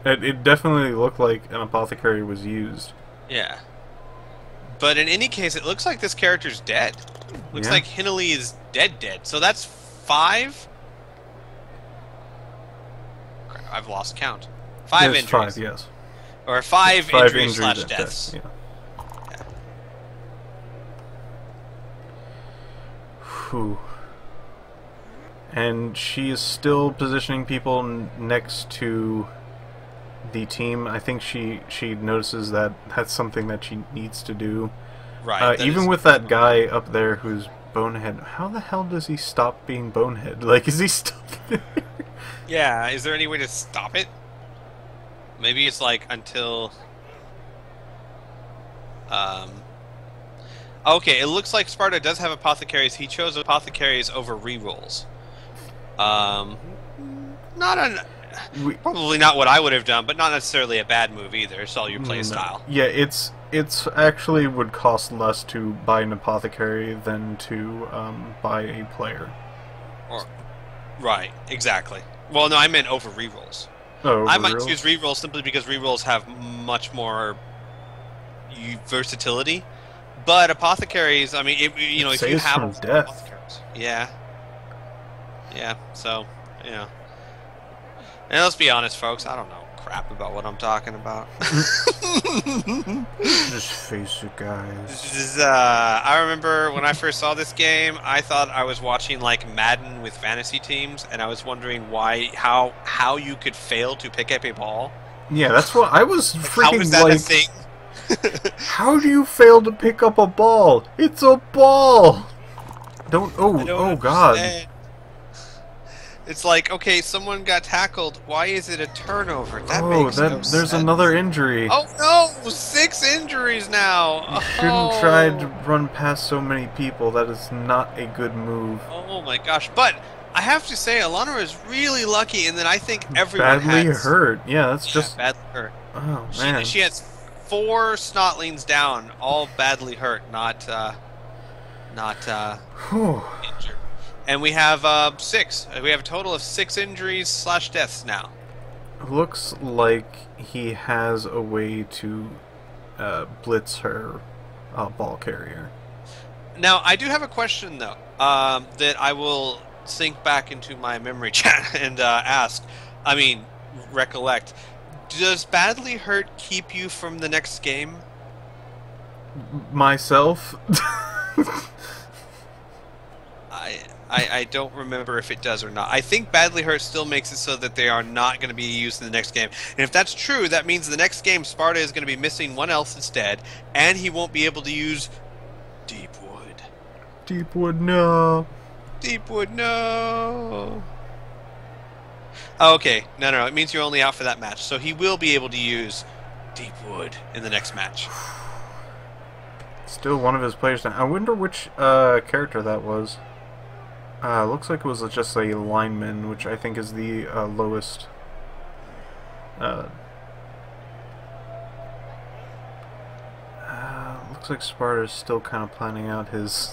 It definitely looked like an apothecary was used. Yeah. But in any case, it looks like this character's dead. Looks Yeah. like Hinley is dead. So that's 5? Crap, I've lost count. 5 Yes, injuries. 5, yes. Or 5 5 injuries slash at deaths. Yeah. Whew. And she is still positioning people next to the team. I think she notices that that's something that she needs to do. Right. Even with that guy up there who's Bonehead, how the hell does he stop being Bonehead? Like, is he still there? Yeah, is there any way to stop it? Maybe it's like until... Okay, it looks like Sparda does have apothecaries. He chose apothecaries over rerolls. Probably not what I would have done, but not necessarily a bad move either. It's all your play style. Yeah, it's actually would cost less to buy an apothecary than to buy a player. Right, exactly. Well, no, I meant over rerolls. Oh, I might choose rerolls simply because rerolls have much more versatility. But apothecaries, I mean, if you have death. Apothecaries, yeah, so yeah. And let's be honest, folks, I don't know crap about what I'm talking about. Just face it, guys. This is, I remember when I first saw this game, I thought I was watching like Madden with fantasy teams, and I was wondering how you could fail to pick up a ball. Yeah, that's what I was freaking How is that like. a thing? How do you fail to pick up a ball? It's a ball. Oh God. Understand. It's like, okay, someone got tackled. Why is it a turnover? That makes no sense. There's another injury. Oh no! 6 injuries now. You shouldn't try to run past so many people. That is not a good move. Oh my gosh! But I have to say, Allaunira is really lucky, and then I think everyone badly hurt. Yeah, that's just badly hurt. Oh man. She has 4 snotlings down, all badly hurt, not Whew. injured. And we have 6. We have a total of 6 injuries / deaths now. Looks like he has a way to blitz her ball carrier. Now, I do have a question, though, that I will sink back into my memory chat and recollect. Does badly hurt keep you from the next game? Myself? I don't remember if it does or not. I think badly hurt still makes it so that they are not going to be used in the next game. And if that's true, that means the next game Sparda is going to be missing one elf instead, and he won't be able to use Deepwood. Deepwood, no. Deepwood, no. Oh, okay. No. It means you're only out for that match. So he will be able to use Deepwood in the next match. Still one of his players down. I wonder which character that was. Looks like it was just a lineman, which I think is the lowest. Looks like Sparta's still kind of planning out his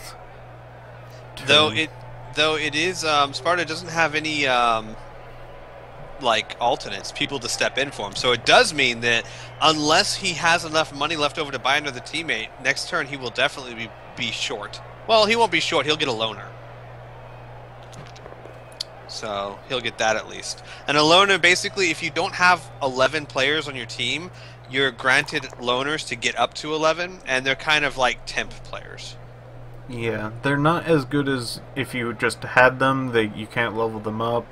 turn. Though it is Sparda doesn't have any like alternates, people to step in for him. So it does mean that unless he has enough money left over to buy another teammate, next turn he will definitely be short. Well, he won't be short. He'll get a loner. So he'll get that at least. And a loner, basically, if you don't have 11 players on your team, you're granted loners to get up to 11, and they're kind of like temp players. Yeah, they're not as good as if you just had them. You can't level them up.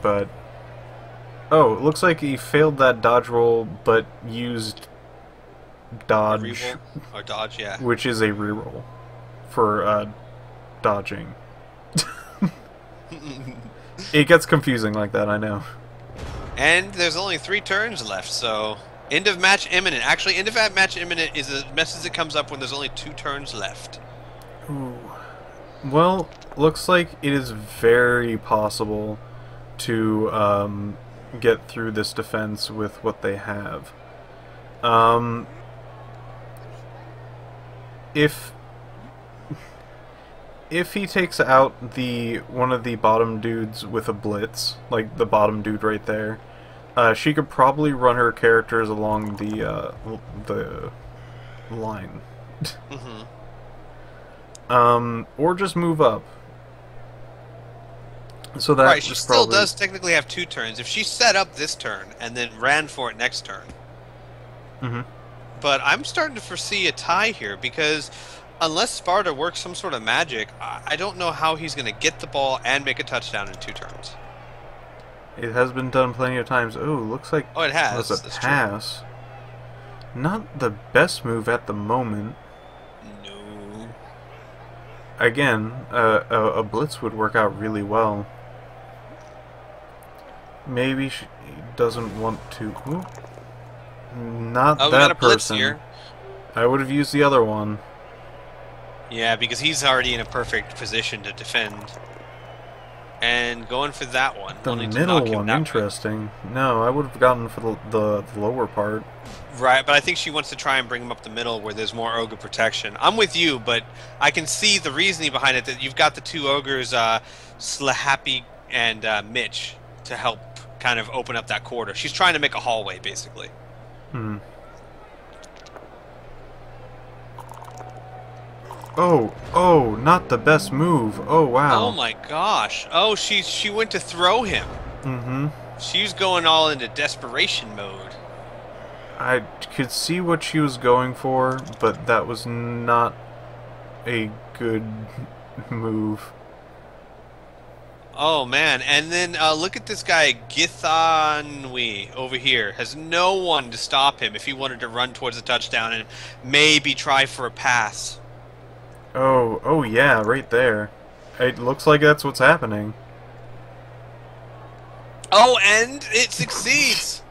But oh, it looks like he failed that dodge roll, but used dodge, or dodge, yeah, which is a reroll for dodging. It gets confusing like that, I know. And there's only 3 turns left, so end of match imminent. Actually, end of match imminent is a message that comes up when there's only 2 turns left. Ooh. Well, looks like it is very possible to get through this defense with what they have. If he takes out one of the bottom dudes with a blitz, like the bottom dude right there, she could probably run her characters along the line. Or just move up. So that right, she still does technically have 2 turns. If she set up this turn and then ran for it next turn. But I'm starting to foresee a tie here because unless Sparda works some sort of magic, I don't know how he's going to get the ball and make a touchdown in 2 turns. It has been done plenty of times. Oh, looks like it has. That's a pass. True. Not the best move at the moment. No. Again, a blitz would work out really well. Maybe she doesn't want to. Ooh. Not that we got a blitz person. Here. I would have used the other one. Yeah, because he's already in a perfect position to defend. And going for that one. The middle one, interesting. No, I would have gotten for the lower part. Right, but I think she wants to try and bring him up the middle where there's more ogre protection. I'm with you, but I can see the reasoning behind it, that you've got the 2 ogres, Slahappy and Mitch, to help kind of open up that quarter. She's trying to make a hallway, basically. Oh, not the best move. Oh, wow. Oh my gosh. Oh, she went to throw him. She's going all into desperation mode. I could see what she was going for, but that was not a good move. Oh man, and then look at this guy, Githanwi, over here. Has no one to stop him if he wanted to run towards the touchdown and maybe try for a pass. Oh yeah, right there. It looks like that's what's happening. Oh, and it succeeds!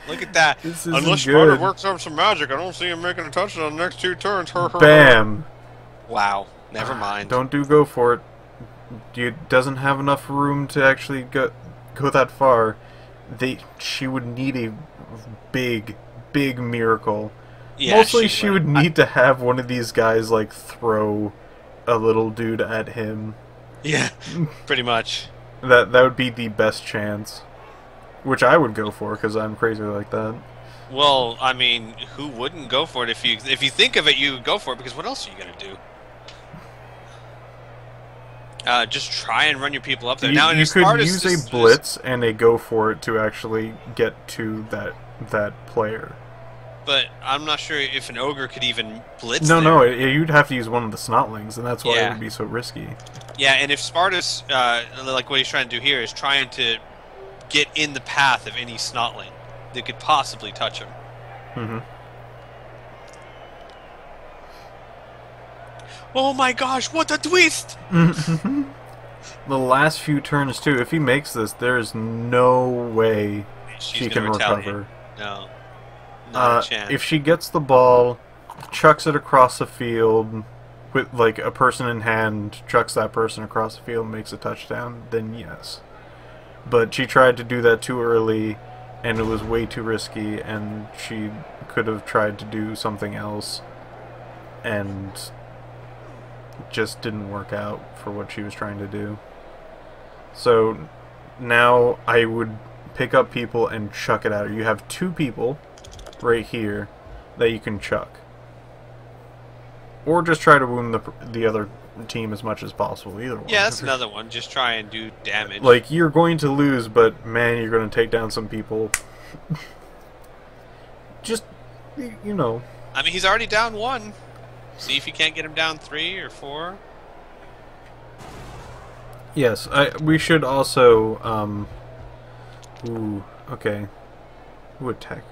Look at that. Unless Sparda works up some magic, I don't see him making a touchdown the next 2 turns. Bam! Wow, never mind. Don't go for it. It doesn't have enough room to actually go that far. She would need a big big miracle. Yeah, Mostly she would need to have one of these guys, like, throw a little dude at him. Yeah, pretty much. That would be the best chance. Which I would go for, because I'm crazy like that. Well, I mean, who wouldn't go for it? If you think of it, you would go for it, because what else are you going to do? Just try and run your people up there. Now, you could use a blitz and a go for it to actually get to that player. But I'm not sure if an ogre could even blitz. No, you'd have to use one of the snotlings, and that's why it would be so risky. Yeah, and if Sparda's, like what he's trying to do here, is trying to get in the path of any snotling that could possibly touch him. Mm-hmm. Oh my gosh, what a twist! The last few turns, too, if he makes this, there's no way she can recover. No. Not a chance. If she gets the ball, chucks it across the field, with like a person in hand, chucks that person across the field, makes a touchdown, then yes. But she tried to do that too early, and it was way too risky, and she could have tried to do something else, and just didn't work out for what she was trying to do. So now I would pick up people and chuck it at her. You have two people right here that you can chuck. Or just try to wound the other team as much as possible. Either one. Yeah, that's another one. Just try and do damage. Like, you're going to lose, but man, you're going to take down some people. Just, you know. I mean, he's already down one. See if you can't get him down 3 or 4. Yes, we should also, ooh, okay. Ooh, attack.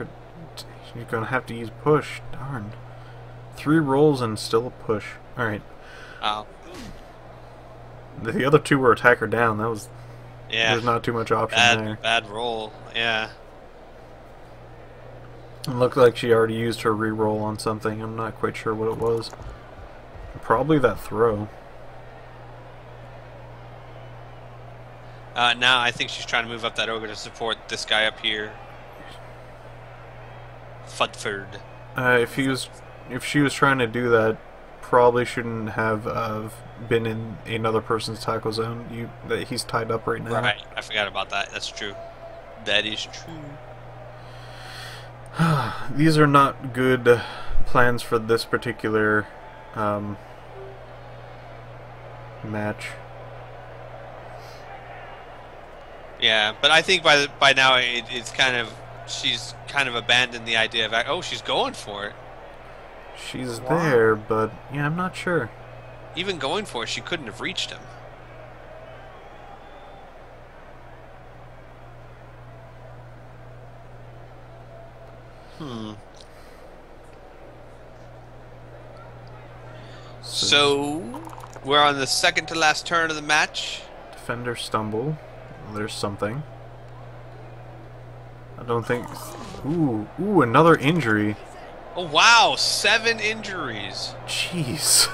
You're going to have to use push. Darn. 3 rolls and still a push. Alright. Oh. The other 2 were attacker down. That was... Yeah. There's not too much option there. Bad roll. Yeah. It looked like she already used her reroll on something. I'm not quite sure what it was. Probably that throw. Now I think she's trying to move up that ogre to support this guy up here. Fudford. If she was trying to do that, probably shouldn't have been in another person's tackle zone. He's tied up right now. Right, I forgot about that. That's true. That is true. These are not good plans for this particular match. Yeah, but I think by now it's kind of she's kind of abandoned the idea of she's going for it. She's there, but yeah, I'm not sure. Even going for it, she couldn't have reached him. So we're on the second to last turn of the match. Defender stumble. There's something. I don't think... Ooh, another injury. Oh, wow. 7 injuries. Jeez.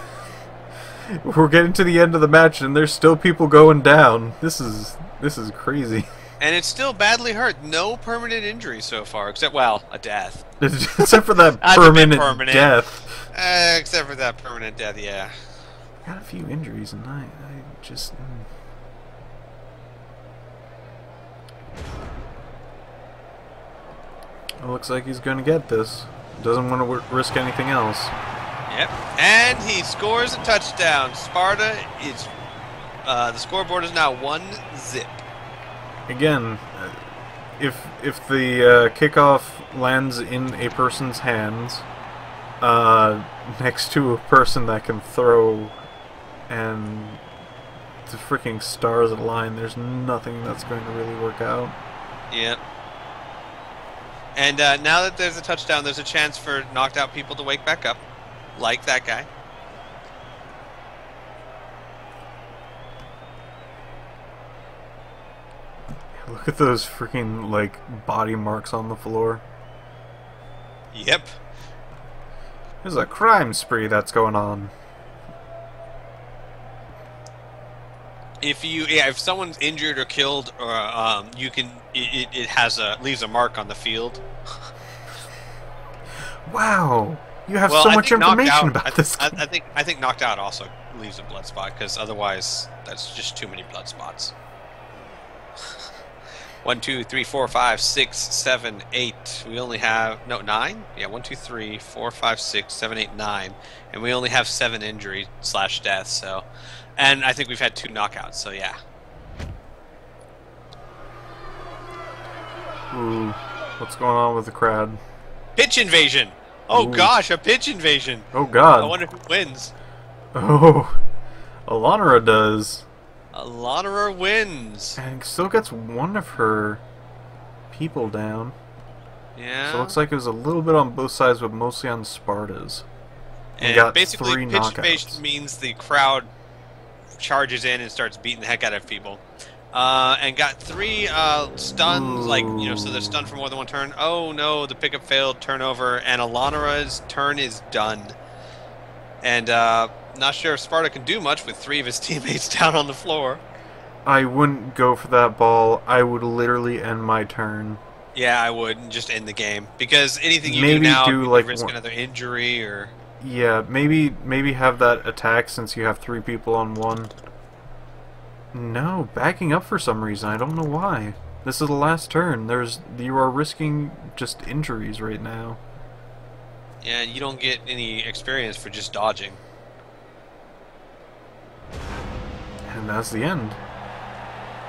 We're getting to the end of the match and there's still people going down. This is crazy. And it's still badly hurt. No permanent injury so far, except, well, a death. Except for that permanent death. Except for that permanent death, yeah. Got a few injuries and I just... It looks like he's going to get this. Doesn't want to risk anything else. Yep. And he scores a touchdown. Sparda is... the scoreboard is now 1-0. Again, if the kickoff lands in a person's hands, next to a person that can throw, and the freaking stars align, there's nothing that's going to really work out. Yep. And now that there's a touchdown, there's a chance for knocked out people to wake back up, like that guy. Look at those freaking, like, body marks on the floor. Yep. There's a crime spree that's going on. If someone's injured or killed, or it leaves a mark on the field. Wow, you have Well, so I much think knocked information out. about this. I think knocked out also leaves a blood spot because otherwise that's just too many blood spots. 1, 2, 3, 4, 5, 6, 7, 8. We only have 9. Yeah, 1, 2, 3, 4, 5, 6, 7, 8, 9, and we only have 7 injury / deaths. So, and I think we've had 2 knockouts. So yeah. Ooh, what's going on with the crowd? Pitch invasion. Oh Ooh. gosh, a pitch invasion. Oh God. I wonder who wins. Oh, Allaunira does. Allaunira wins. And still gets one of her people down. Yeah. So it looks like it was a little bit on both sides, but mostly on Sparda's. And got basically, 3 pitch knockouts. invasion means the crowd charges in and starts beating the heck out of people. And got 3 stuns, like, you know, so they're stunned for more than 1 turn. Oh no, the pickup failed, turnover, and Allaunira's turn is done. And not sure if Sparda can do much with 3 of his teammates down on the floor. I wouldn't go for that ball. I would literally end my turn. Yeah, I would, and just end the game. Because anything you Maybe do now, do, you like, risk one- another injury or... Yeah, maybe have that attack since you have 3 people on 1. No, backing up for some reason. I don't know why. This is the last turn. You are risking just injuries right now. Yeah, you don't get any experience for just dodging. And that's the end.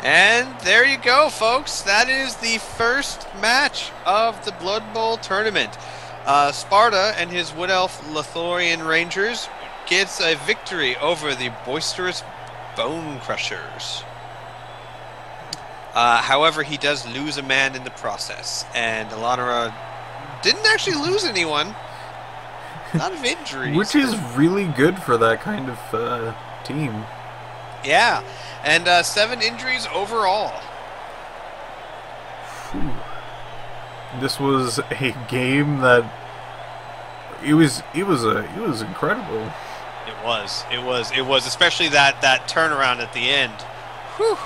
And there you go, folks. That is the first match of the Blood Bowl tournament. Sparda and his Wood Elf Lothorian Rangers gets a victory over the boisterous Bone Crushers. However, he does lose a man in the process, and Allaunira didn't actually lose anyone. A lot of injuries. Which is really good for that kind of team. Yeah, and 7 injuries overall. Whew. This was a game that it was incredible. It was, especially that turnaround at the end. Whew.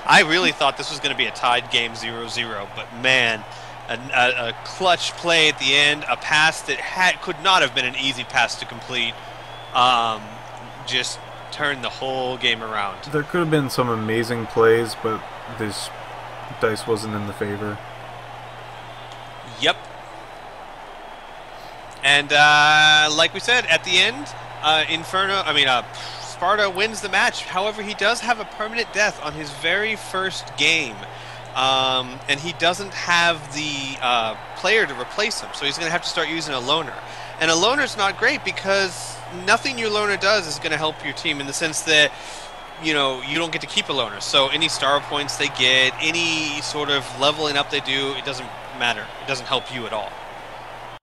I really thought this was going to be a tied game 0-0, but man, a clutch play at the end, a pass that could not have been an easy pass to complete, just turned the whole game around. There could have been some amazing plays, but this dice wasn't in the favor. Yep. And like we said, at the end, Sparda wins the match. However, he does have a permanent death on his very first game. And he doesn't have the player to replace him, so he's going to have to start using a loner. And a loner's not great because nothing your loner does is going to help your team in the sense that, you know, you don't get to keep a loner. So any star points they get, any sort of leveling up they do, it doesn't matter. It doesn't help you at all.